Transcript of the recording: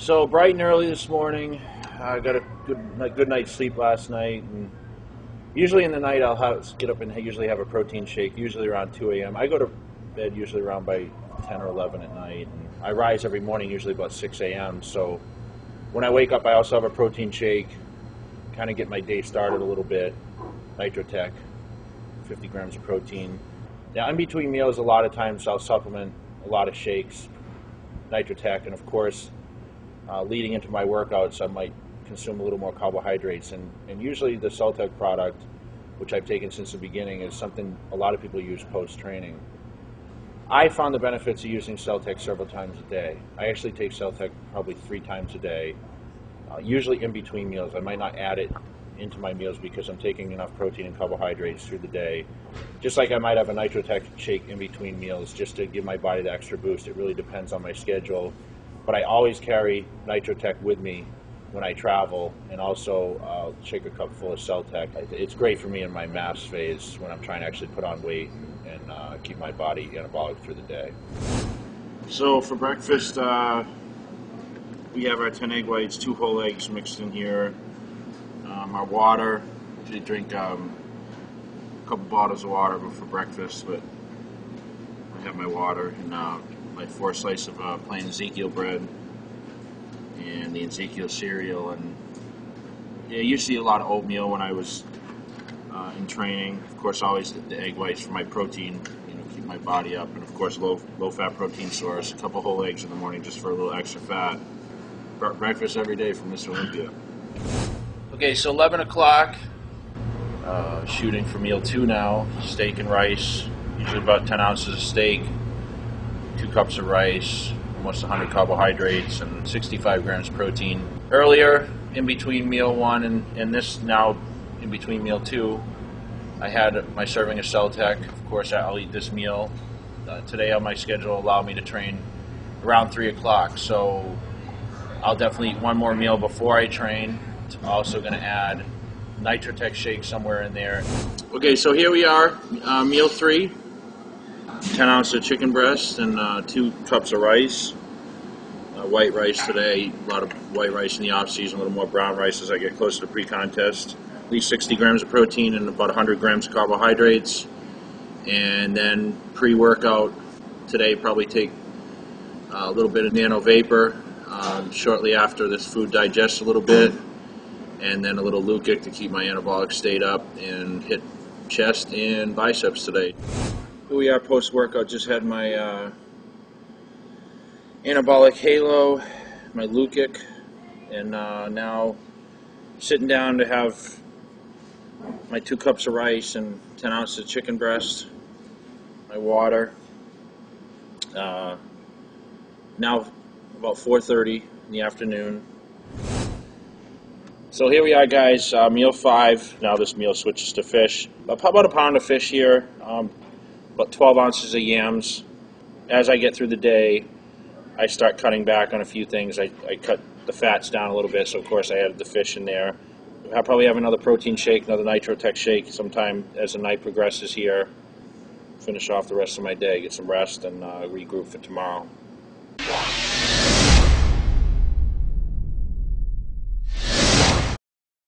So bright and early this morning, I got a good night's sleep last night, and usually in the night get up and usually have a protein shake, usually around 2 a.m. I go to bed usually around by 10 or 11 at night, and I rise every morning usually about 6 a.m. So when I wake up, I also have a protein shake, kind of get my day started a little bit. Nitrotech, 50 grams of protein. Now in between meals, a lot of times I'll supplement a lot of shakes, Nitrotech, and of course leading into my workouts I might consume a little more carbohydrates, and usually the Celtec product, which I've taken since the beginning, is something a lot of people use post-training. I found the benefits of using Celtec several times a day. I actually take Celtec probably 3 times a day, usually in between meals. I might not add it into my meals because I'm taking enough protein and carbohydrates through the day. Just like I might have a Nitrotech shake in between meals just to give my body the extra boost. It really depends on my schedule. But I always carry Nitrotech with me when I travel, and also shake a cup full of Celtec. It's great for me in my mass phase when I'm trying to actually put on weight and keep my body anabolic through the day. So for breakfast, we have our 10 egg whites, 2 whole eggs mixed in here. Our water, usually drink a couple bottles of water for breakfast, but I have my water and my 4 slices of plain Ezekiel bread and the Ezekiel cereal, and yeah, usually a lot of oatmeal when I was in training. Of course, always the egg whites for my protein, keep my body up, and of course low fat protein source. A couple whole eggs in the morning just for a little extra fat. Breakfast every day from Mr. Olympia. Okay, so 11 o'clock. Shooting for meal 2 now. Steak and rice. Usually about 10 ounces of steak, 2 cups of rice, almost 100 carbohydrates, and 65 grams protein. Earlier, in between meal 1 and this now in between meal 2, I had my serving of Celtec. Of course, I'll eat this meal. Today on my schedule allow me to train around 3 o'clock, so I'll definitely eat one more meal before I train. I'm also going to add Nitrotech shake somewhere in there. Okay, so here we are, meal 3. 10 ounces of chicken breast and 2 cups of rice. White rice today, a lot of white rice in the off season, a little more brown rice as I get closer to pre-contest. At least 60 grams of protein and about 100 grams of carbohydrates. And then pre-workout today, probably take a little bit of nano vapor shortly after this food digests a little bit, and then a little Lukic to keep my anabolic state up, and hit chest and biceps today. Here we are post-workout. Just had my anabolic halo, my Lukic, and now sitting down to have my 2 cups of rice and 10 ounces of chicken breast, my water. Now about 4:30 in the afternoon. So here we are, guys, meal 5. Now this meal switches to fish. About a pound of fish here, about 12 ounces of yams. As I get through the day, I start cutting back on a few things. I cut the fats down a little bit, so of course I added the fish in there. I'll probably have another protein shake, another Nitrotech shake sometime as the night progresses here. Finish off the rest of my day, get some rest, and regroup for tomorrow.